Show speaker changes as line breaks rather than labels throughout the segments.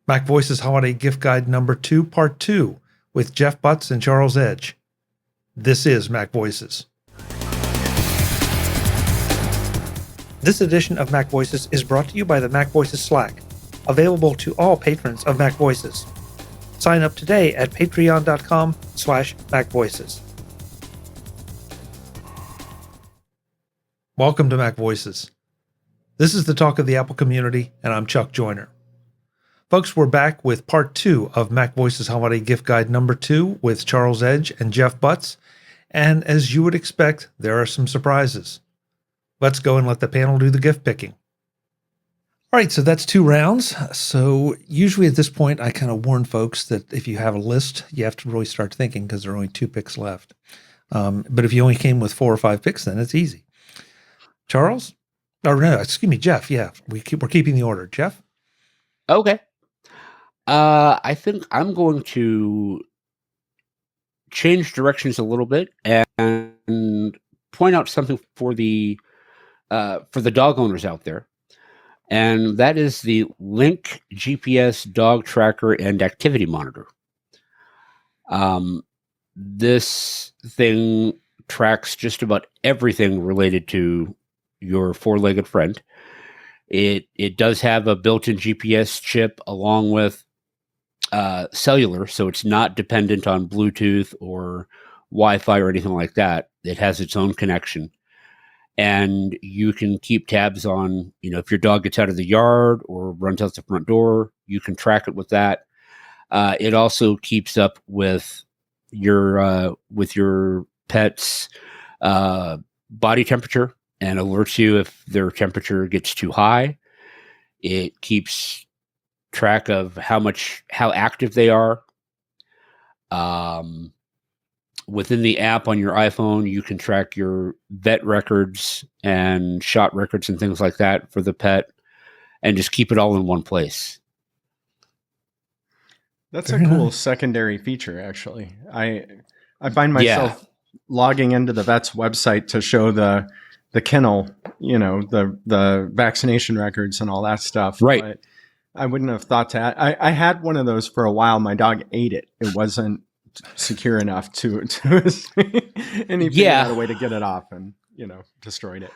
MacVoices Holiday Gift Guide number 2, part 2, with Jeff Butts and Charles Edge. This is MacVoices. This edition of MacVoices is brought to you by the MacVoices Slack, available to all patrons of MacVoices. Sign up today at patreon.com/MacVoices. Welcome to MacVoices. This is the talk of the Apple community, and I'm Chuck Joyner. Folks, we're back with part 2 of MacVoices Holiday Gift Guide number 2 with Charles Edge and Jeff Butts, and as you would expect, there are some surprises. Let's go and let the panel do the gift picking. All right, so that's 2 rounds. So usually at this point, I kind of warn folks that if you have a list, you have to really start thinking because there are only 2 picks left. But if you only came with 4 or 5 picks, then it's easy. Charles? Or no, excuse me, Jeff. Yeah, we're keeping the order. Jeff?
Okay. I think I'm going to change directions a little bit and point out something for the dog owners out there, and that is the Link GPS dog tracker and activity monitor. This thing tracks just about everything related to your 4-legged friend. It does have a built-in GPS chip along with cellular, so it's not dependent on Bluetooth or Wi-Fi or anything like that. It has its own connection. And you can keep tabs on, if your dog gets out of the yard or runs out the front door, you can track it with that. It also keeps up with your pet's body temperature and alerts you if their temperature gets too high. It keeps track of how active they are. Within the app on your iPhone, you can track your vet records and shot records and things like that for the pet, and just keep it all in one place.
That's a cool secondary feature, actually. I find myself logging into the vet's website to show the kennel, the vaccination records and all that stuff.
Right.
But I wouldn't have thought to add. I had one of those for a while. My dog ate it. It wasn't secure enough to and he figured out a way to get it off and destroyed it.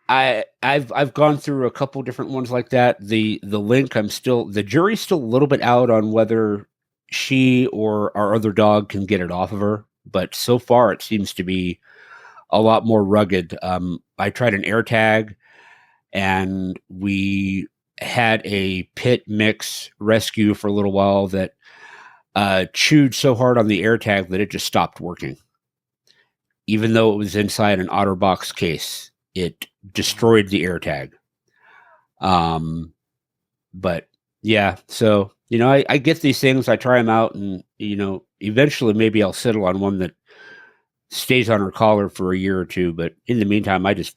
I've gone through a couple different ones like that. The Link, the jury's still a little bit out on whether she or our other dog can get it off of her, but so far it seems to be a lot more rugged. I tried an AirTag, and we had a pit mix rescue for a little while that chewed so hard on the AirTag that it just stopped working. Even though it was inside an OtterBox case, it destroyed the AirTag. But yeah, so, I get these things, I try them out, and, eventually maybe I'll settle on one that stays on her collar for a year or 2. But in the meantime, I just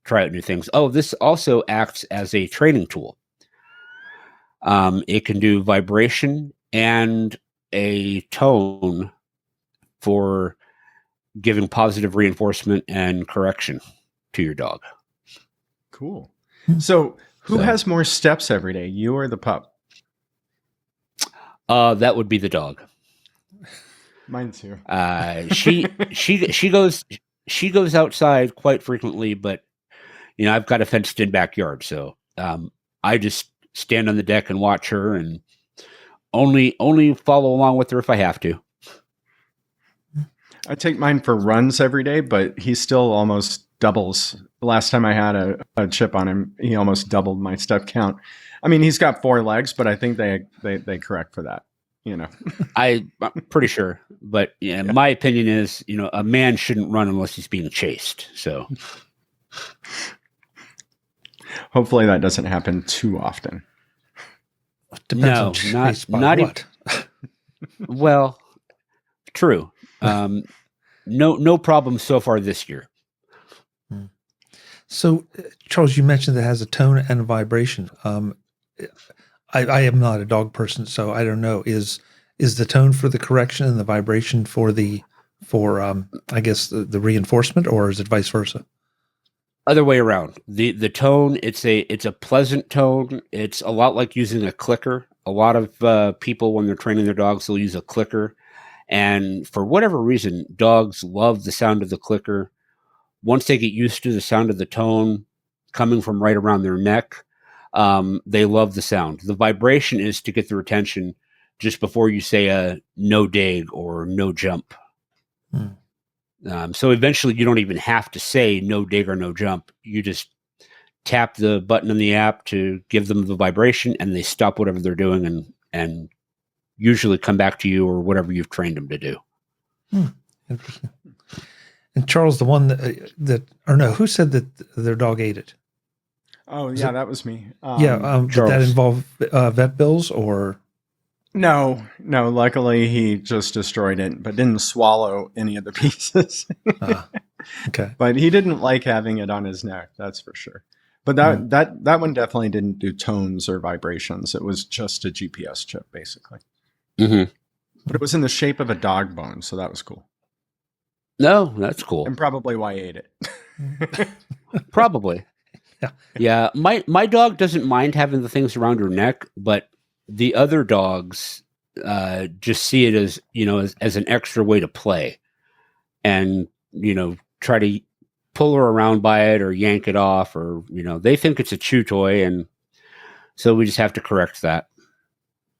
try out new things. Oh, this also acts as a training tool. It can do vibration and a tone for giving positive reinforcement and correction to your dog.
Cool. So who has more steps every day, you or the pup?
That would be the dog.
Mine too.
She goes outside quite frequently, but I've got a fenced in backyard, so I just stand on the deck and watch her, and only follow along with her if I have to.
I take mine for runs every day, but he still almost doubles. The last time I had a chip on him, he almost doubled my step count. I mean, he's got 4 legs, but I think they correct for that.
I'm pretty sure, but my opinion is, a man shouldn't run unless he's being chased. So
hopefully that doesn't happen too often.
Depends
no, not even. Well, true. No problem so far this year.
So, Charles, you mentioned that it has a tone and a vibration. I am not a dog person, so I don't know. Is the tone for the correction and the vibration for I guess the reinforcement, or is it vice versa?
Other way around. The tone, it's a pleasant tone. It's a lot like using a clicker a lot of people, when they're training their dogs, they'll use a clicker. And for whatever reason, dogs love the sound of the clicker. Once they get used to the sound of the tone coming from right around their neck, they love the sound. The vibration is to get their attention just before you say a no dig or no jump. So eventually you don't even have to say no dig or no jump. You just tap the button in the app to give them the vibration, and they stop whatever they're doing and usually come back to you or whatever you've trained them to do.
Interesting. And Charles, the one or no, who said that their dog ate it?
Oh, yeah, that was me.
Did that involve vet bills or?
No. Luckily, he just destroyed it, but didn't swallow any of the pieces.
Okay.
But he didn't like having it on his neck, that's for sure. But that one definitely didn't do tones or vibrations. It was just a GPS chip, basically.
Mm-hmm.
But it was in the shape of a dog bone, so that was cool.
No, that's cool.
And probably why I ate it.
Probably. Yeah. My dog doesn't mind having the things around her neck, but the other dogs just see it as, as an extra way to play, and, try to pull her around by it or yank it off, or, they think it's a chew toy. And so we just have to correct that.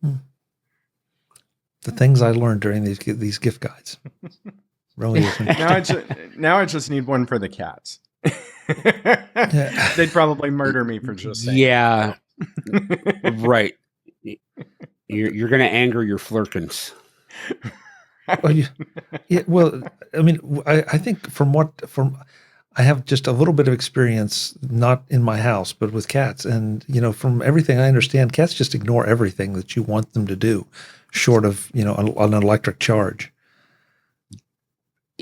The things I learned during these gift guides. Really
now I just need one for the cats. They'd probably murder me for just saying.
Yeah. Right. You're going to anger your flirkins.
Well, I mean, I think I have just a little bit of experience, not in my house, but with cats. And, from everything I understand, cats just ignore everything that you want them to do, short of, an electric charge.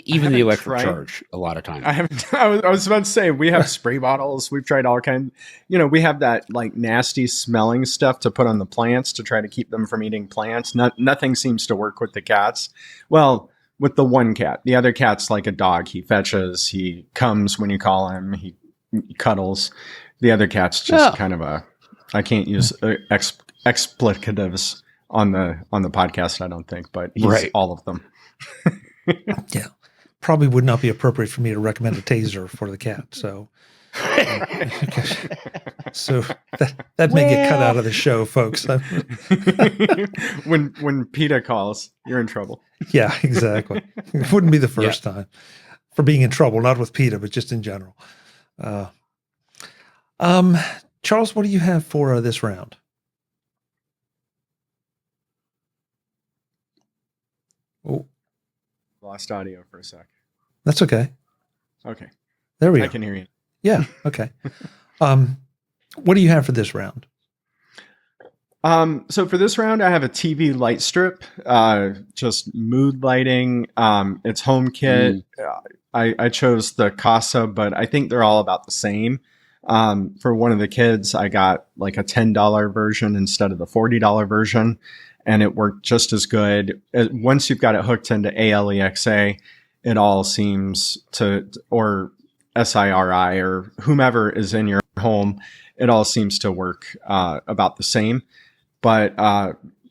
Even the electric charge, a lot of times.
I was about to say, we have spray bottles. We've tried all kinds. We have that like nasty smelling stuff to put on the plants to try to keep them from eating plants. Nothing seems to work with the cats. Well, with the one cat. The other cat's like a dog. He fetches. He comes when you call him. He cuddles. The other cat's just kind of I can't use explicatives on the podcast, I don't think, but he's all of them.
Yeah. Probably would not be appropriate for me to recommend a taser for the cat. So, so that may get cut out of the show, folks.
when PETA calls, you're in trouble.
Yeah, exactly. It wouldn't be the first time for being in trouble, not with PETA, but just in general. Charles, what do you have for this round? Oh.
Lost audio for a sec.
That's okay.
Okay.
There we go.
I can hear you.
Yeah. Okay. What do you have for this round?
So for this round, I have a TV light strip, just mood lighting. It's HomeKit. I chose the Kasa, but I think they're all about the same. For one of the kids, I got like a $10 version instead of the $40 version. And it worked just as good. Once you've got it hooked into ALEXA, it all seems to, or SIRI or whomever is in your home, it all seems to work about the same. But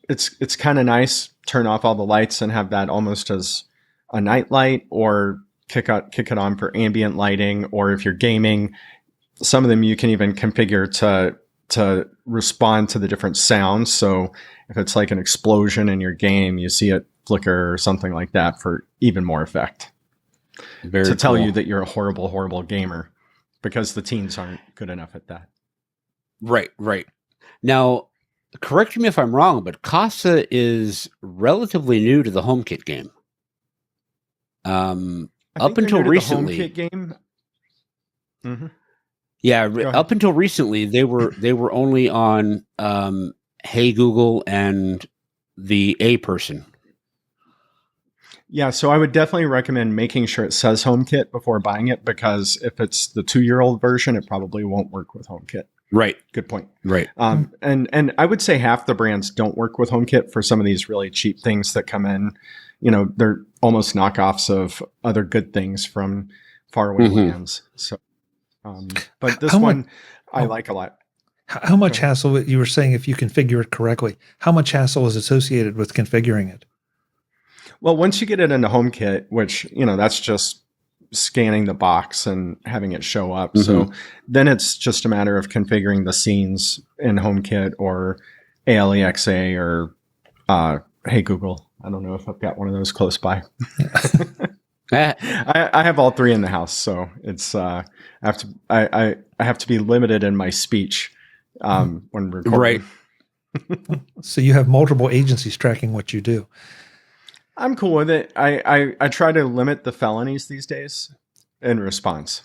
it's kind of nice. Turn off all the lights and have that almost as a night light, or kick it on for ambient lighting. Or if you're gaming, some of them you can even configure to respond to the different sounds. So if it's like an explosion in your game, you see it flicker or something like that for even more effect. To tell you that you're a horrible, horrible gamer, because the teens aren't good enough at that. Right.
Now, correct me if I'm wrong, but Kasa is relatively new to the HomeKit game. Up until recently,
the HomeKit game.
Mm-hmm. Yeah, up until recently, they were only on Hey Google and the A Person.
Yeah, so I would definitely recommend making sure it says HomeKit before buying it, because if it's the 2-year-old version, it probably won't work with HomeKit.
Right.
Good point.
Right.
And I would say half the brands don't work with HomeKit for some of these really cheap things that come in. They're almost knockoffs of other good things from faraway lands. So, but this one I like a lot.
How much hassle, you were saying if you configure it correctly, how much hassle is associated with configuring it?
Well, once you get it into HomeKit, which, that's just scanning the box and having it show up.
Mm-hmm.
So then it's just a matter of configuring the scenes in HomeKit or ALEXA or Hey Google. I don't know if I've got one of those close by. I have all three in the house, so it's I have to be limited in my speech when recording.
Right.
So you have multiple agencies tracking what you do.
I'm cool with it. I try to limit the felonies these days in response.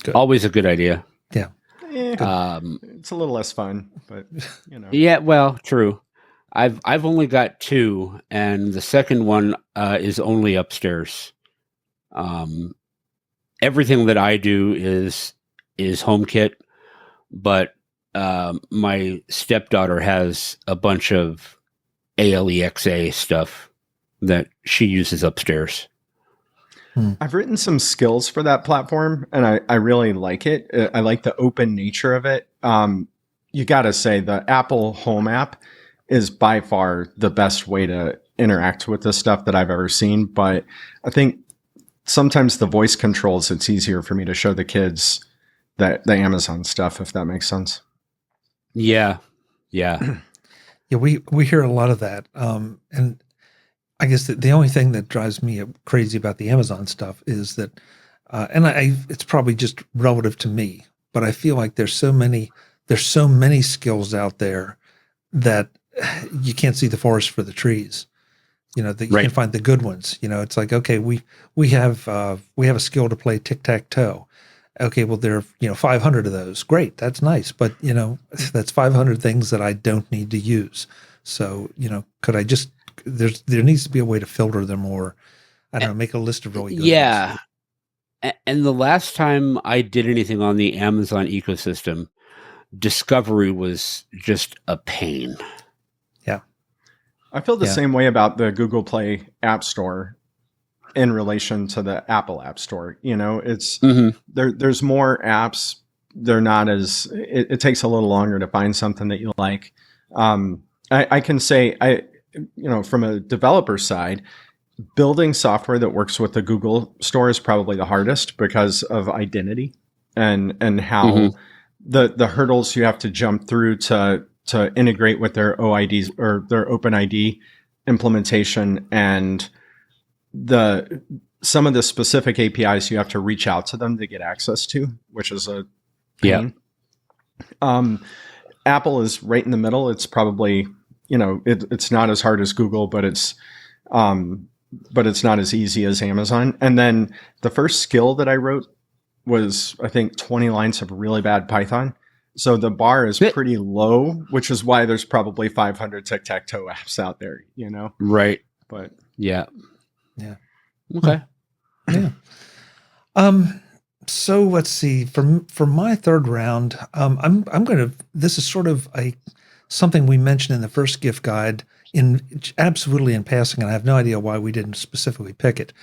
Good.
Always a good idea.
Yeah.
It's a little less fun, but
Yeah, well, true. I've only got 2, and the second one is only upstairs. Everything that I do is HomeKit, but my stepdaughter has a bunch of ALEXA stuff that she uses upstairs.
I've written some skills for that platform, and I really like it. I like the open nature of it. You got to say the Apple Home app is by far the best way to interact with this stuff that I've ever seen. But I think sometimes the voice controls, it's easier for me to show the kids the Amazon stuff, if that makes sense.
Yeah.
Yeah, we hear a lot of that. And I guess the only thing that drives me crazy about the Amazon stuff is that, and it's probably just relative to me, but I feel like there's so many skills out there that you can't see the forest for the trees. That you can find the good ones. It's like, okay, we have a skill to play tic-tac-toe. Okay, well, there are 500 of those. Great, that's nice, but that's 500 things that I don't need to use. So could I just there needs to be a way to filter them, or I don't know, make a list of really good
Yeah.
ones.
And the last time I did anything on the Amazon ecosystem, discovery was just a pain.
Yeah.
I feel the same way about the Google Play App Store in relation to the Apple App Store. It's there's more apps. They're not as it takes a little longer to find something that you like. I can say from a developer side, building software that works with the Google Store is probably the hardest because of identity and how the hurdles you have to jump through to integrate with their OIDs or their OpenID implementation, and some of the specific APIs you have to reach out to them to get access to, which is a pain. Apple is right in the middle. It's probably it's not as hard as Google, but it's not as easy as Amazon. And then the first skill that I wrote was, I think, 20 lines of really bad Python. So the bar is pretty low, which is why there's probably 500 tic-tac-toe apps out there,
Right.
But
yeah.
Okay.
Yeah. So let's see. For my third round, this is sort of something we mentioned in the first gift guide absolutely in passing, and I have no idea why we didn't specifically pick it.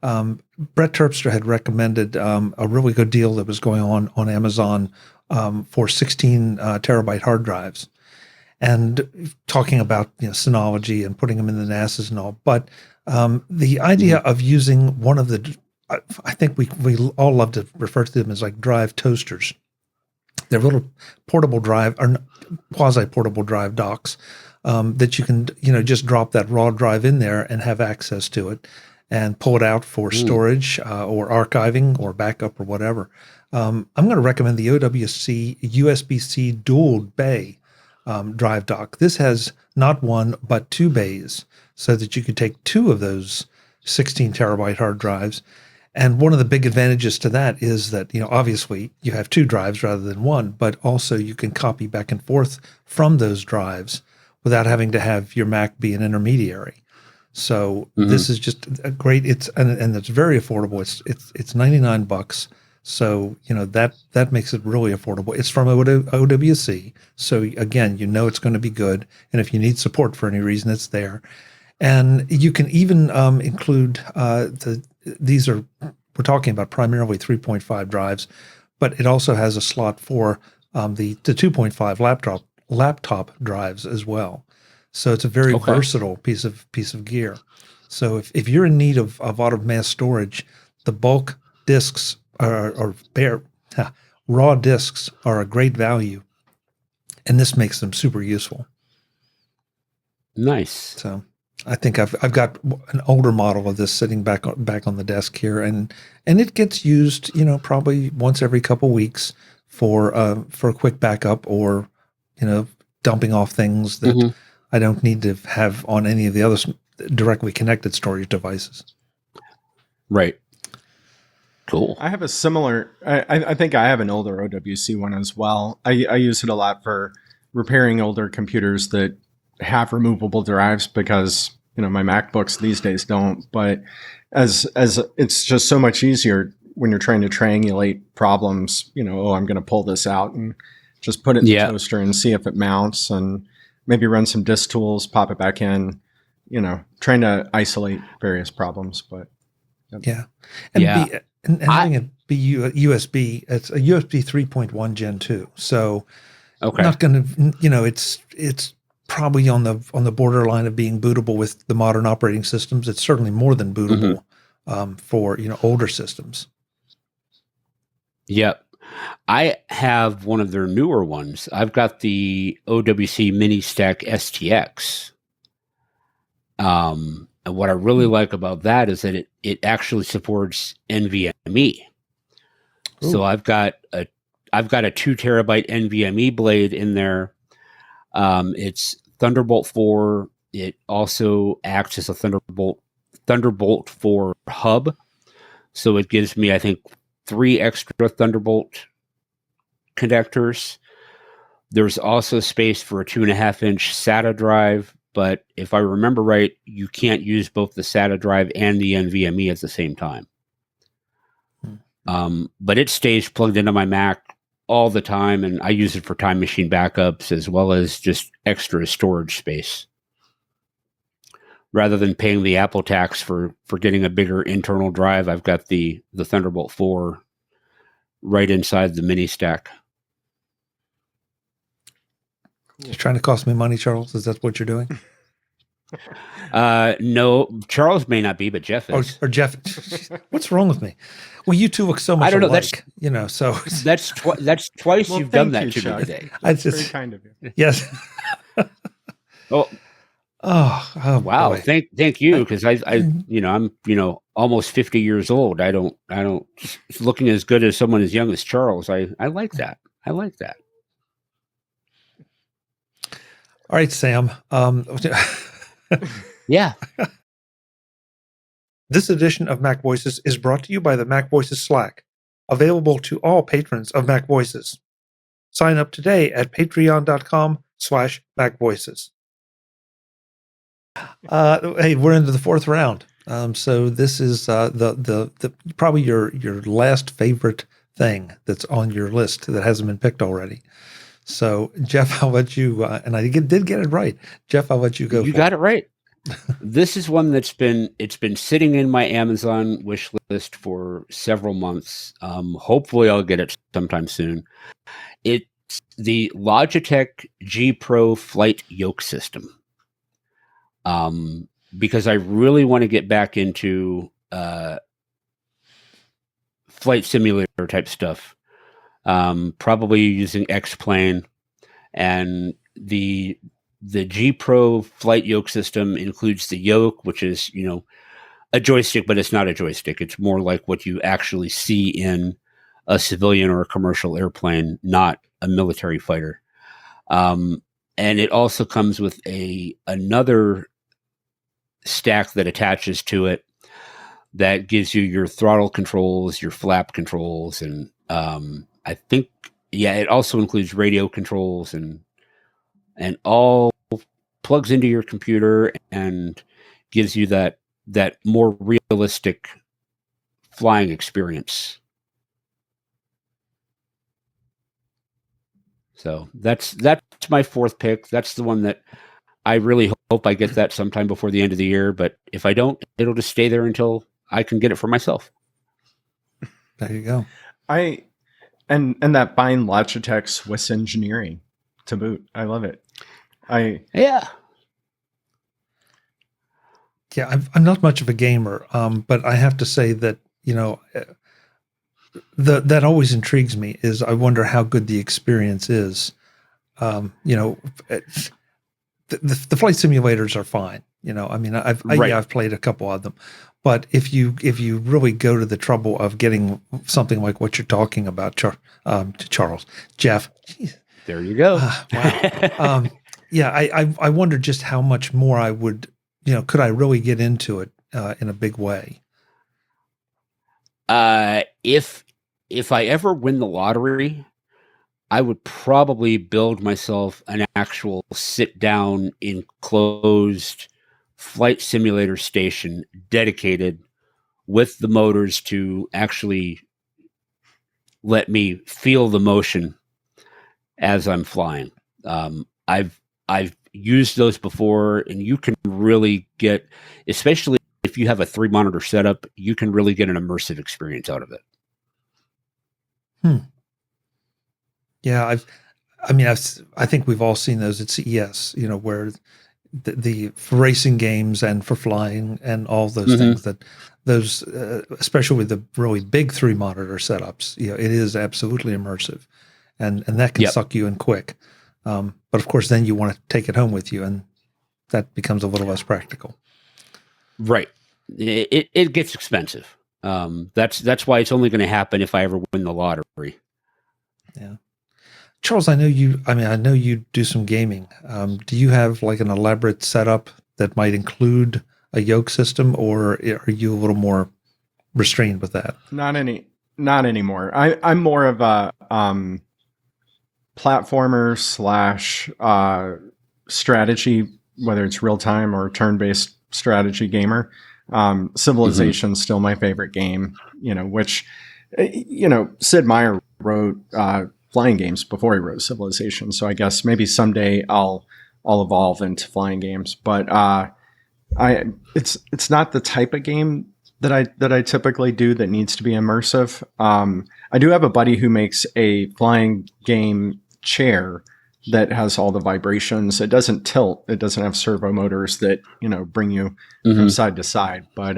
Brett Terpstra had recommended a really good deal that was going on Amazon for 16 terabyte hard drives, and talking about Synology and putting them in the NASs and all. But the idea of using one of the, I think we all love to refer to them as like drive toasters. They're little portable drive or quasi-portable drive docks that you can just drop that raw drive in there and have access to it and pull it out for storage or archiving or backup or whatever. I'm going to recommend the OWC USB-C dual bay drive dock. This has not one but 2 bays, so that you could take 2 of those 16 terabyte hard drives. And one of the big advantages to that is that, obviously you have 2 drives rather than 1, but also you can copy back and forth from those drives without having to have your Mac be an intermediary. So this is just a great, and it's very affordable. It's $99. So, that makes it really affordable. It's from OWC. So again, it's going to be good. And if you need support for any reason, it's there. And you can even include we're talking about primarily 3.5 drives, but it also has a slot for the 2.5 laptop drives as well. So it's a very versatile piece of gear. So if you're in need of out of mass storage, the bulk discs or raw discs are a great value, and this makes them super useful.
Nice.
So I think I've got an older model of this sitting back on the desk here, and it gets used, probably once every couple weeks for a quick backup or, dumping off things that I don't need to have on any of the other directly connected storage devices.
Right. Cool.
I have a similar, I think I have an older OWC one as well. I use it a lot for repairing older computers that have removable drives because, my MacBooks these days don't. But as it's just so much easier when you're trying to triangulate problems, I'm going to pull this out and just put it in the toaster and see if it mounts, and maybe run some disk tools, pop it back in, trying to isolate various problems. But
and having it be USB, it's a USB 3.1 Gen 2. So not going to, it's probably on the borderline of being bootable with the modern operating systems. It's certainly more than bootable for, older systems.
Yep. I have one of their newer ones. I've got the OWC MiniStack STX. And what I really like about that is that it actually supports NVMe. Ooh. So I've got a 2 terabyte NVMe blade in there. It's Thunderbolt 4. It also acts as a Thunderbolt 4 hub. So it gives me, I think, 3 extra Thunderbolt connectors. There's also space for a 2.5-inch SATA drive, but if I remember right, you can't use both the SATA drive and the NVMe at the same time. But it stays plugged into my Mac all the time, and I use it for time machine backups as well as just extra storage space. Rather than paying the Apple tax for getting a bigger internal drive, I've got the Thunderbolt 4 right inside the MiniStack.
You're trying to cost me money, Charles? Is that what you're doing?
No, Charles may not be, but Jeff is.
Or Jeff. What's wrong with me? Well, you two look so much alike. So
that's twice you've done that to me today.
That's very kind of you.
Yes.
Oh wow!
Boy.
Thank you, because I'm almost 50 years old. I don't looking as good as someone as young as Charles. I like that. I like that.
All right, Sam.
Yeah.
This edition of Mac Voices is brought to you by the MacVoices Slack, available to all patrons of Mac Voices. Sign up today at patreon.com/MacVoices. Hey, we're into the 4th round. So this is the probably your last favorite thing that's on your list that hasn't been picked already. So Jeff, I'll let you, and I did get it right. Jeff, I'll let you go.
You got it right. This is one it's been sitting in my Amazon wish list for several months. Hopefully I'll get it sometime soon. It's the Logitech G Pro Flight Yoke system. Because I really want to get back into flight simulator type stuff. Probably using Xplane, and the G Pro Flight Yoke system includes the yoke, which is a joystick, but it's not a joystick. It's more like what you actually see in a civilian or a commercial airplane, not a military fighter. And it also comes with another stack that attaches to it that gives you your throttle controls, your flap controls, and I think it also includes radio controls and all plugs into your computer and gives you that more realistic flying experience. So that's my 4th pick. That's the one that I really hope I get that sometime before the end of the year. But if I don't, it'll just stay there until I can get it for myself.
There you go.
And that fine Logitech Swiss engineering to boot. I love it.
Yeah.
Yeah, I'm not much of a gamer, but I have to say that, that always intrigues me is I wonder how good the experience is. The flight simulators are fine. I mean, I've played a couple of them, but if you really go to the trouble of getting something like what you're talking about, Jeff, geez.
There you go.
Wow. Yeah, I wonder just how much more I would, could I really get into it in a big way?
If I ever win the lottery, I would probably build myself an actual sit-down enclosed flight simulator station dedicated with the motors to actually let me feel the motion as I'm flying. I've used those before, and you can really get, especially if you have a 3-monitor setup, you can really get an immersive experience out of it.
Yeah, I think we've all seen those at CES, where the for racing games and for flying and all those things that those, especially with the really big 3-monitor setups, it is absolutely immersive, and that can suck you in quick. But of course, then you want to take it home with you, and that becomes a little less practical.
Right. It gets expensive. That's why it's only going to happen if I ever win the lottery.
Yeah. Charles, I know you do some gaming. Do you have like an elaborate setup that might include a Yoke system, or are you a little more restrained with that?
Not anymore. I'm more of a platformer / strategy, whether it's real time or turn-based strategy gamer. Civilization's still my favorite game, which, Sid Meier wrote flying games before he wrote Civilization. So I guess maybe someday I'll evolve into flying games, but it's not the type of game that I typically do that needs to be immersive. I do have a buddy who makes a flying game chair that has all the vibrations. It doesn't tilt. It doesn't have servo motors that, bring you from side to side. But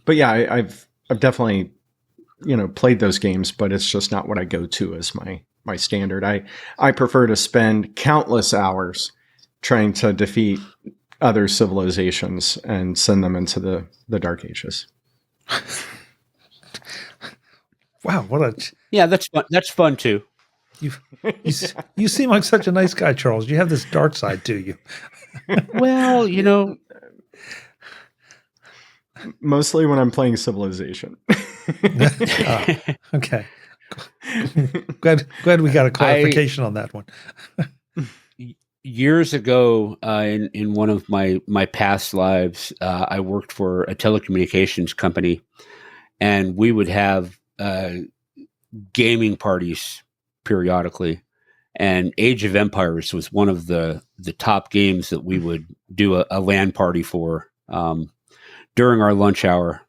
yeah, I've definitely, played those games, but it's just not what I go to as my standard. I prefer to spend countless hours trying to defeat other civilizations and send them into the Dark Ages.
Wow,
that's fun too.
You seem like such a nice guy, Charles. You have this dark side to you.
Well,
mostly when I'm playing Civilization.
Okay. Glad we got a clarification on that one.
Years ago, in one of my past lives, I worked for a telecommunications company, and we would have gaming parties periodically. And Age of Empires was one of the top games that we would do a LAN party for during our lunch hour.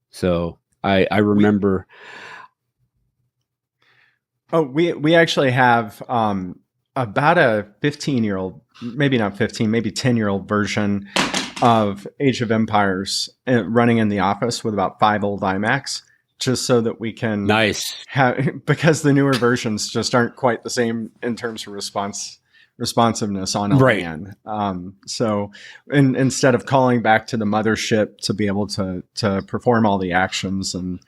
So I remember.
We actually have about a 15-year-old, maybe not 15, maybe 10-year-old version of Age of Empires running in the office with about 5 old iMacs, just so that we can because the newer versions just aren't quite the same in terms of responsiveness on LAN. So instead of calling back to the mothership to be able to perform all the actions and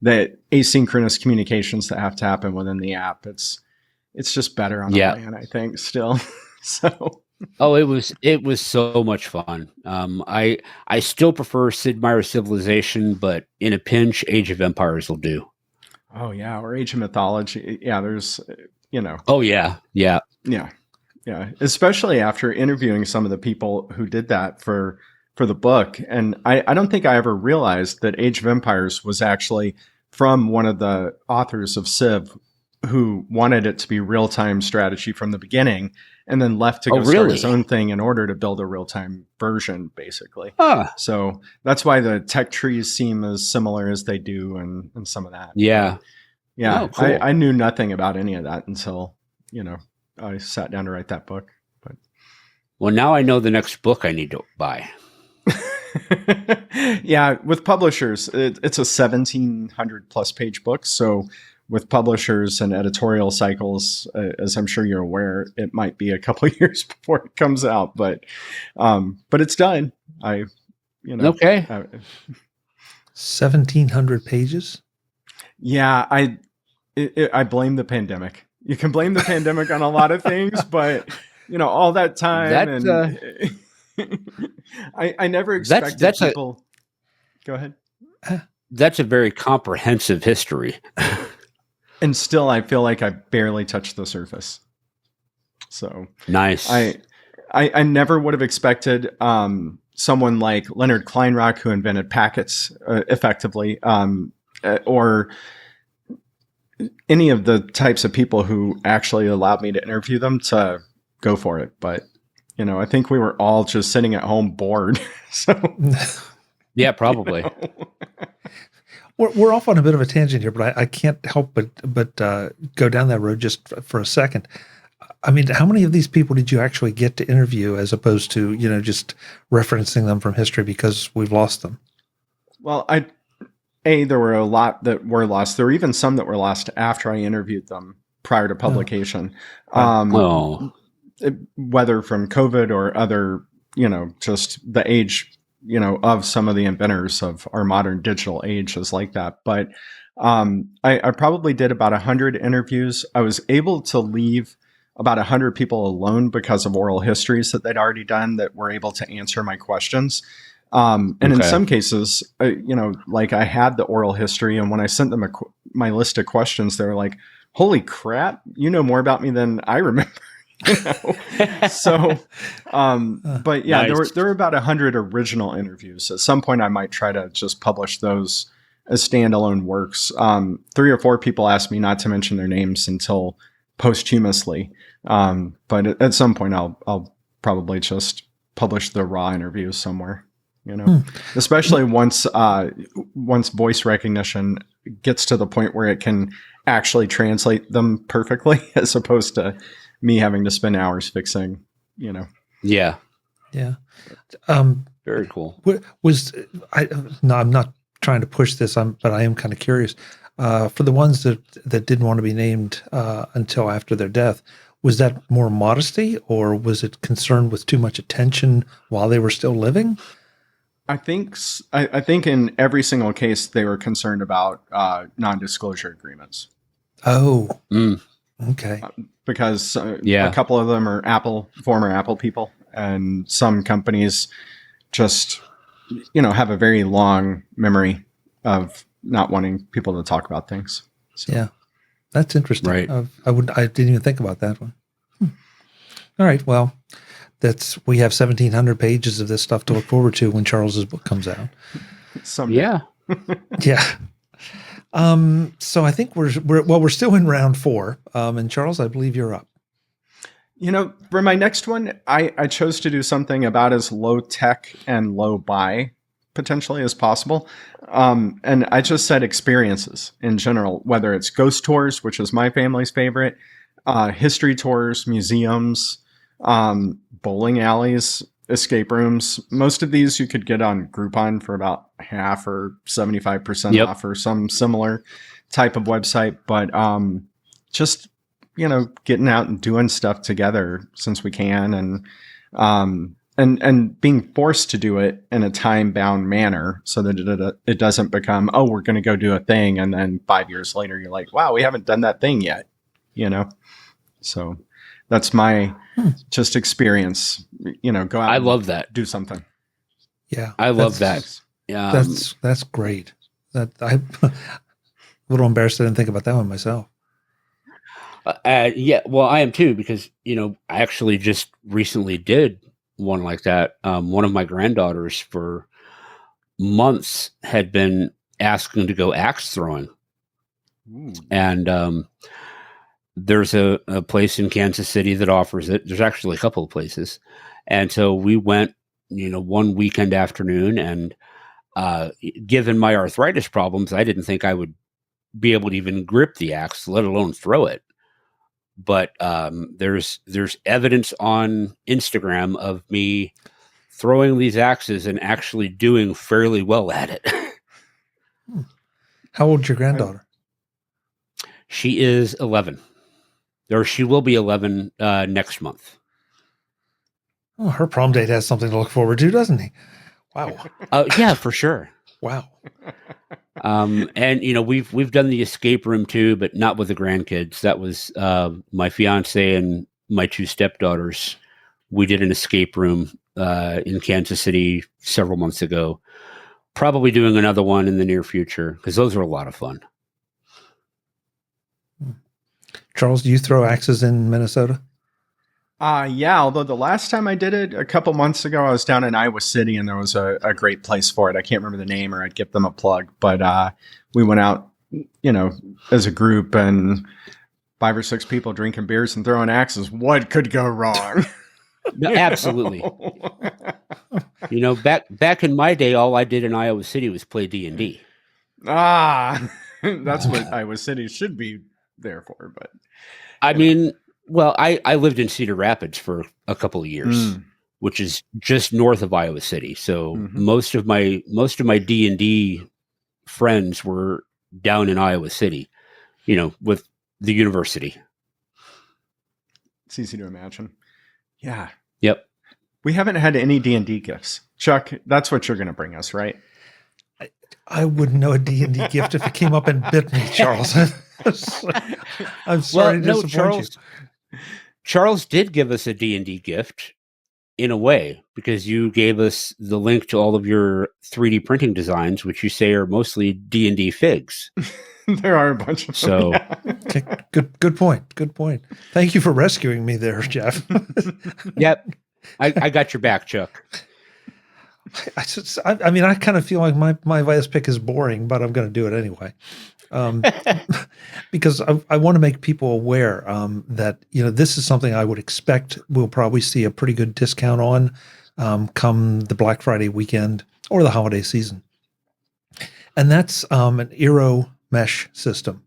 the asynchronous communications that have to happen within the app, it's just better on LAN, I think, still. So.
Oh, it was so much fun. I still prefer Sid Meier's Civilization, but in a pinch, Age of Empires will do.
Oh yeah, or Age of Mythology. Yeah, there's
Oh yeah.
Yeah. Especially after interviewing some of the people who did that for the book, and I don't think I ever realized that Age of Empires was actually from one of the authors of Civ who wanted it to be real-time strategy from the beginning and then left to go start
really?
his own thing in order to build a real-time version, basically.
Huh.
So that's why the tech trees seem as similar as they do and some of that.
Yeah.
Yeah.
Oh, cool.
I knew nothing about any of that until, I sat down to write that book. But
Well, now I know the next book I need to buy.
yeah, with publishers, it's a 1,700 plus page book. So with publishers and editorial cycles, as I'm sure you're aware, it might be a couple of years before it comes out, but it's done.
Okay.
1,700 pages.
Yeah, I blame the pandemic. You can blame the pandemic on a lot of things, but all that time I never expected people. Go ahead.
That's a very comprehensive history.
And still, I feel like I barely touched the surface. So
nice.
I never would have expected someone like Leonard Kleinrock, who invented packets effectively, or any of the types of people who actually allowed me to interview them to go for it. But, I think we were all just sitting at home bored. So
yeah, probably.
We're off on a bit of a tangent here, but I can't help but go down that road just for a second. I mean, how many of these people did you actually get to interview as opposed to, just referencing them from history because we've lost them?
Well, there were a lot that were lost. There were even some that were lost after I interviewed them prior to publication. Whether from COVID or other, just the age, of some of the inventors of our modern digital age is like that. But I probably did about 100 interviews. I was able to leave about 100 people alone because of oral histories that they'd already done that were able to answer my questions. In some cases, like I had the oral history, and when I sent them my list of questions, they were like, "Holy crap, you know more about me than I remember." So, but yeah,
nice.
there were about 100 original interviews. At some point, I might try to just publish those as standalone works. 3 or 4 people asked me not to mention their names until posthumously, but at some point, I'll probably just publish the raw interviews somewhere. Especially once voice recognition gets to the point where it can actually translate them perfectly, as opposed to me having to spend hours fixing,
Yeah.
Yeah.
Very cool.
I'm not trying to push this, but I am kind of curious. For the ones that didn't want to be named until after their death, was that more modesty, or was it concerned with too much attention while they were still living?
I think in every single case they were concerned about non-disclosure agreements.
Oh, okay.
Because a couple of them are former Apple people, and some companies just have a very long memory of not wanting people to talk about things. So.
Yeah, that's interesting.
Right.
I didn't even think about that one. All right. Well, we have 1,700 pages of this stuff to look forward to when Charles's book comes out.
Someday.
Yeah.
Yeah. So I think we're still in round 4. And Charles, I believe you're up.
For my next one, I chose to do something about as low tech and low buy potentially as possible. And I just said experiences in general, whether it's ghost tours, which is my family's favorite, history tours, museums, bowling alleys, escape rooms. Most of these you could get on Groupon for about half or 75% off or some similar type of website. But just, getting out and doing stuff together since we can, and being forced to do it in a time-bound manner so that it doesn't become, oh, we're going to go do a thing, and then 5 years later you're like, wow, we haven't done that thing yet, So that's my just experience, go out.
I love that.
Do something.
Yeah.
I love that. Yeah.
That's great. I'm a little embarrassed I didn't think about that one myself.
Yeah, well, I am too, because, I actually just recently did one like that. One of my granddaughters for months had been asking to go axe throwing. And there's a place in Kansas City that offers it. There's actually a couple of places. And so we went, one weekend afternoon, and given my arthritis problems, I didn't think I would be able to even grip the axe, let alone throw it. But there's evidence on Instagram of me throwing these axes and actually doing fairly well at it.
How old's your granddaughter?
She is 11. Or she will be 11 next month.
Oh, her prom date has something to look forward to, doesn't he? Wow.
Yeah, for sure.
Wow.
And we've done the escape room too, but not with the grandkids. That was my fiance and my two stepdaughters. We did an escape room in Kansas City several months ago. Probably doing another one in the near future because those are a lot of fun.
Charles, do you throw axes in Minnesota?
Yeah, although the last time I did it a couple months ago, I was down in Iowa City and there was a great place for it. I can't remember the name, or I'd give them a plug, but we went out, as a group, and 5 or 6 people drinking beers and throwing axes. What could go wrong?
No, absolutely. Back in my day, all I did in Iowa City was play D&D.
That's what Iowa City should be there for. But
I mean, well, I lived in Cedar Rapids for a couple of years, which is just north of Iowa City. So most of my D&D friends were down in Iowa City, with the university.
It's easy to imagine. Yeah.
Yep.
We haven't had any D&D gifts. Chuck, that's what you're going to bring us, right?
I wouldn't know a D&D gift if it came up and bit me, Charles. I'm sorry to disappoint you.
Charles did give us a D&D gift in a way, because you gave us the link to all of your 3D printing designs, which you say are mostly D&D figs.
There are a bunch of them.
So
okay, good point. Good point. Thank you for rescuing me there, Jeff.
Yep. I got your back, Chuck.
I mean, I kind of feel like my last pick is boring, but I'm going to do it anyway. Because I want to make people aware that, this is something I would expect we'll probably see a pretty good discount on come the Black Friday weekend or the holiday season. And that's an Eero mesh system.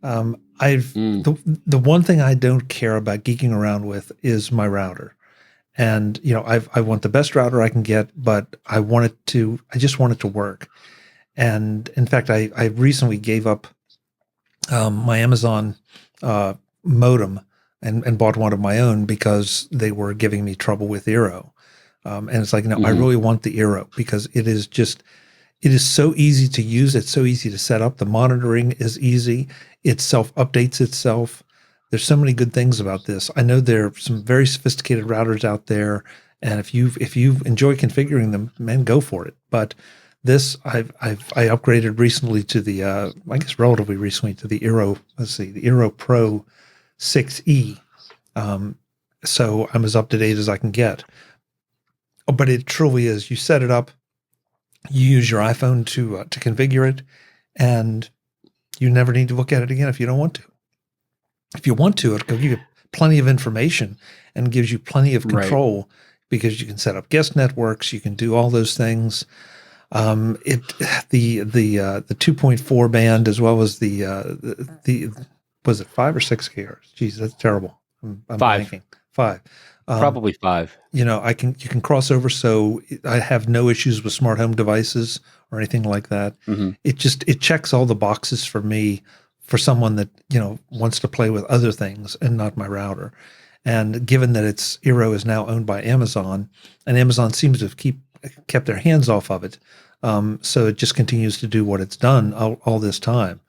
The one thing I don't care about geeking around with is my router. And, I want the best router I can get, but I just want it to work. And in fact, I recently gave up my Amazon modem and bought one of my own because they were giving me trouble with Eero. And it's like, I really want the Eero because it is so easy to use. It's so easy to set up. The monitoring is easy. It self-updates itself. There's so many good things about this. I know there are some very sophisticated routers out there, and if you enjoy configuring them, man, go for it. But this, I upgraded recently to the, I guess relatively recently to the Eero. Let's see, the Eero Pro 6E. So I'm as up to date as I can get. But it truly is. You set it up, you use your iPhone to configure it, and you never need to look at it again if you don't want to. If you want to, it'll give you plenty of information and gives you plenty of control because you can set up guest networks. You can do all those things. The 2.4 band as well as the was it 5 or 6 gigahertz? Jeez, that's terrible. I'm
5.
Blanking. 5.
Probably 5.
You can cross over, so I have no issues with smart home devices or anything like that. It checks all the boxes for me, for someone that wants to play with other things and not my router. And given that Eero is now owned by Amazon, and Amazon seems to have kept their hands off of it, so it just continues to do what it's done all this time.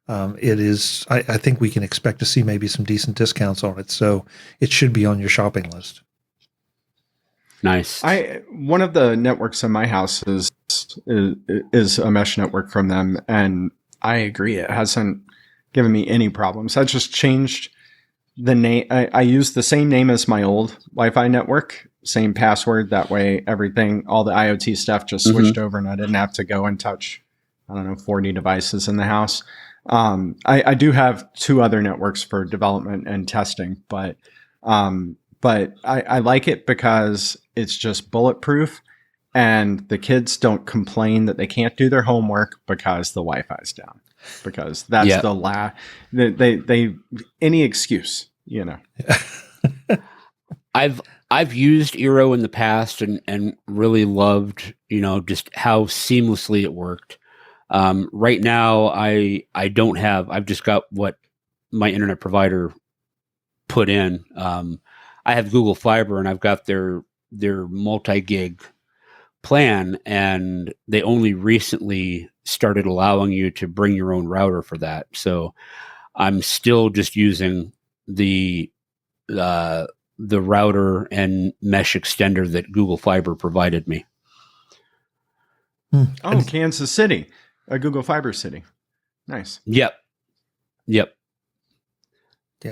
It is. I think we can expect to see maybe some decent discounts on it. So it should be on your shopping list.
Nice.
One of the networks in my house is a mesh network from them, and I agree. It hasn't given me any problems. I just changed the name. I used the same name as my old Wi-Fi network, same password. That way, all the IoT stuff just switched over, and I didn't have to go and touch, 40 devices in the house. I do have 2 other networks for development and testing, but I like it because it's just bulletproof, and the kids don't complain that they can't do their homework because the Wi-Fi's down. Because that's they any excuse, you know.
I've used Eero in the past and really loved, you know, just how seamlessly it worked. Right now, I don't have. I've just got what my internet provider put in. I have Google Fiber, and I've got their multi-gig plan, and they only recently started allowing you to bring your own router for that. So I'm still just using the router and mesh extender that Google Fiber provided me.
Oh, Kansas City, a Google Fiber city. Nice.
Yep.
Yeah,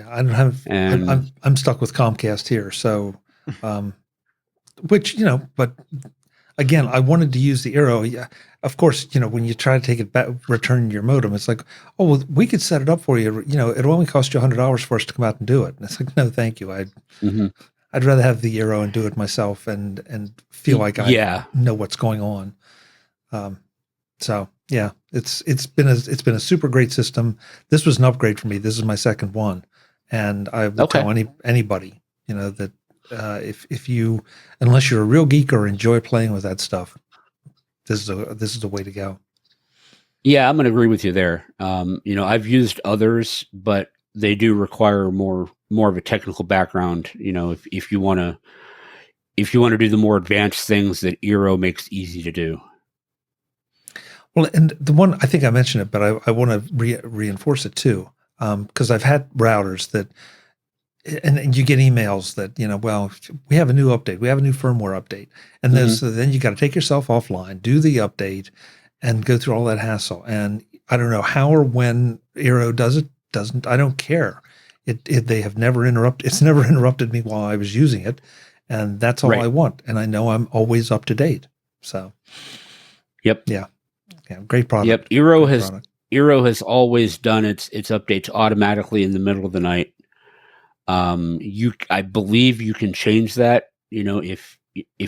I don't have. I'm stuck with Comcast here, so, which, you know, but again, I wanted to use the Eero. Yeah, of course, you know, when you try to take it back, return your modem, it's like, oh, well, we could set it up for you. You know, it'll only cost you $100 for us to come out and do it. And it's like, no, thank you. I'd rather have the Eero and do it myself and feel like I know what's going on. So yeah, it's been a super great system. This was an upgrade for me. This is my second one, and I would tell anybody, you know, that if you, unless you're a real geek or enjoy playing with that stuff, this is the way to go.
Yeah, I'm going to agree with you there. You know, I've used others, but they do require more of a technical background. You know, if you want to do the more advanced things that Eero makes easy to do.
Well, and the one, I think I mentioned it, but I want to reinforce it too, because I've had routers that, and you get emails that, you know, well, we have a new update, we have a new firmware update, and then you got to take yourself offline, do the update, and go through all that hassle. And I don't know how or when Eero does it, doesn't. I don't care. They have never interrupted. It's never interrupted me while I was using it, and that's all I want. And I know I'm always up to date. So, yeah, great product.
Yep, Eero has always done its updates automatically in the middle of the night. I believe you can change that. You know, if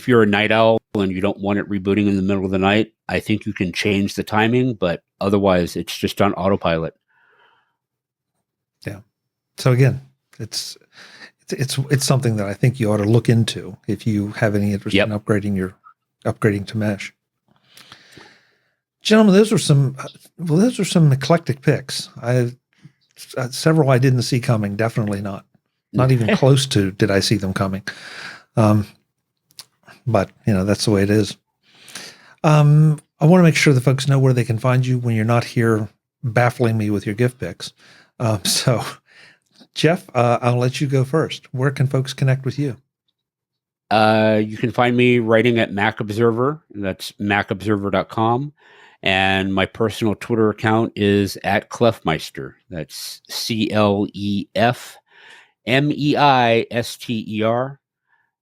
you're a night owl and you don't want it rebooting in the middle of the night, I think you can change the timing, but otherwise it's just on autopilot.
Yeah. So again, it's something that I think you ought to look into if you have any interest in upgrading to mesh. Gentlemen, those are some eclectic picks. Several I didn't see coming. Definitely not even close to did I see them coming. But you know, that's the way it is. I want to make sure the folks know where they can find you when you're not here baffling me with your gift picks. So Jeff, I'll let you go first. Where can folks connect with you?
You can find me writing at Mac Observer. That's macobserver.com. And my personal Twitter account is at Clefmeister. That's CLEFMEISTER.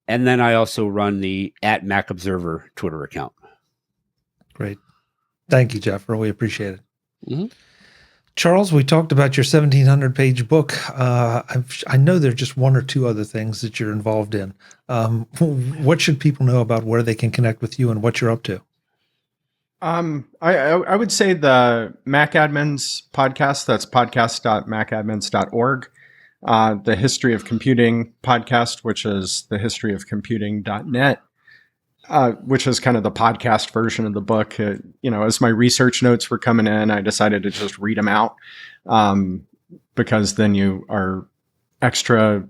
And then I also run the at Mac Observer Twitter account.
Great. Thank you, Jeff. Really appreciate it. Charles, we talked about your 1,700-page book. I know there are just one or two other things that you're involved in. What should people know about where they can connect with you and what you're up to?
I would say the Mac Admins podcast. That's podcast.macadmins.org. The History of Computing podcast, which is thehistoryofcomputing.net. Which is kind of the podcast version of the book. As my research notes were coming in, I decided to just read them out because then you are extra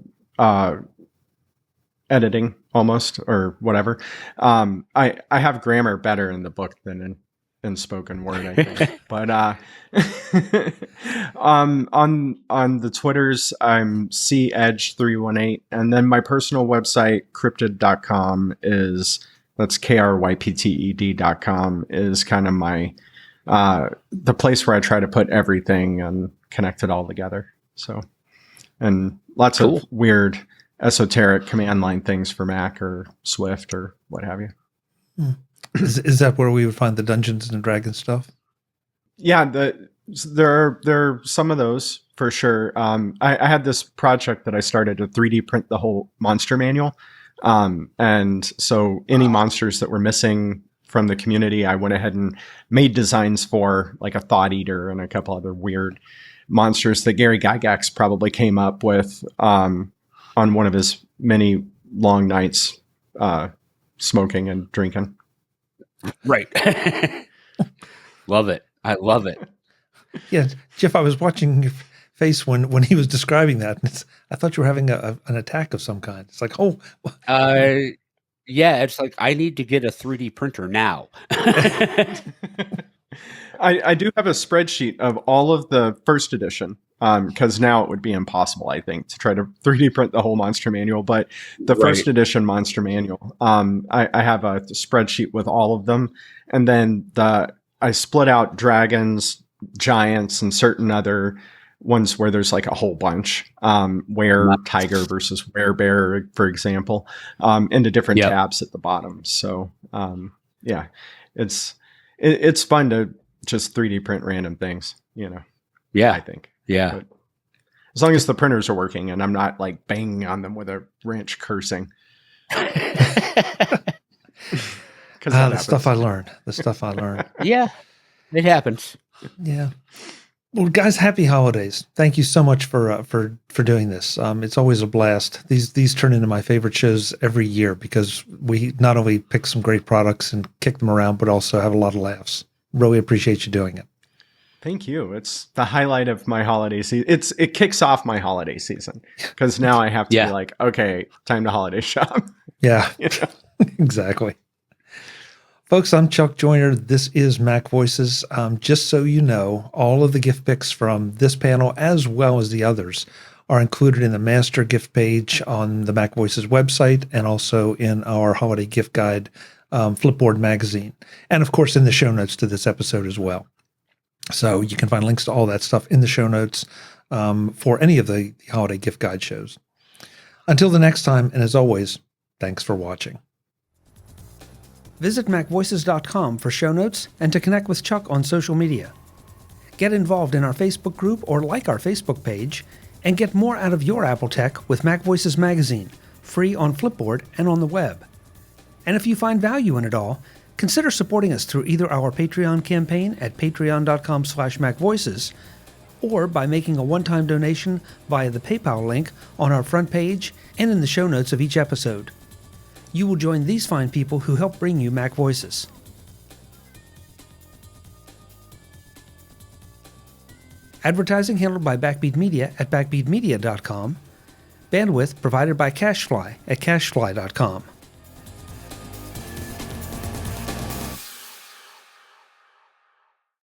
editing almost or whatever. I have grammar better in the book than in spoken word, I think. But on the Twitters, I'm CEdge318, and then my personal website, cryptid.com, that's KRYPTED.com, is kind of my the place where I try to put everything and connect it all together. So, and lots of weird esoteric command line things for Mac or Swift or what have you.
Is that where we would find the Dungeons and Dragons stuff?
Yeah, There are some of those for sure. I had this project that I started to 3D print the whole monster manual. And so any monsters that were missing from the community, I went ahead and made designs for, like a Thought Eater and a couple other weird monsters that Gary Gygax probably came up with on one of his many long nights smoking and drinking.
Right. Love it. I love it.
Yeah, Jeff, I was watching your face when he was describing that. And I thought you were having an attack of some kind. It's like, oh.
Yeah, it's like, I need to get a 3D printer now.
I do have a spreadsheet of all of the first edition, because now it would be impossible, I think, to try to 3D print the whole monster manual. But the first edition monster manual, I have a spreadsheet with all of them. And then I split out dragons, giants, and certain other ones where there's like a whole bunch, tiger versus bear, for example, into different tabs at the bottom. So yeah, it's fun to just 3D print random things,
Yeah,
I think.
Yeah.
But as long as the printers are working and I'm not like banging on them with a wrench cursing.
The stuff I learned.
Yeah, it happens.
Yeah. Well, guys, happy holidays. Thank you so much for doing this. It's always a blast. These turn into my favorite shows every year because we not only pick some great products and kick them around, but also have a lot of laughs. Really appreciate you doing it.
Thank you. It's the highlight of my holiday season. It kicks off my holiday season because now I have to be like, okay, time to holiday shop.
Yeah, exactly. Folks, I'm Chuck Joyner. This is Mac Voices. Just so you know, all of the gift picks from this panel, as well as the others, are included in the master gift page on the Mac Voices website and also in our holiday gift guide, Flipboard magazine. And of course, in the show notes to this episode as well. So you can find links to all that stuff in the show notes for any of the holiday gift guide shows. Until the next time, and as always, thanks for watching. Visit MacVoices.com for show notes and to connect with Chuck on social media. Get involved in our Facebook group or like our Facebook page, and get more out of your Apple tech with Mac Voices Magazine, free on Flipboard and on the web. And if you find value in it all, consider supporting us through either our Patreon campaign at patreon.com/MacVoices or by making a one-time donation via the PayPal link on our front page and in the show notes of each episode. You will join these fine people who help bring you Mac Voices. Advertising handled by Backbeat Media at backbeatmedia.com. Bandwidth provided by CacheFly at cachefly.com.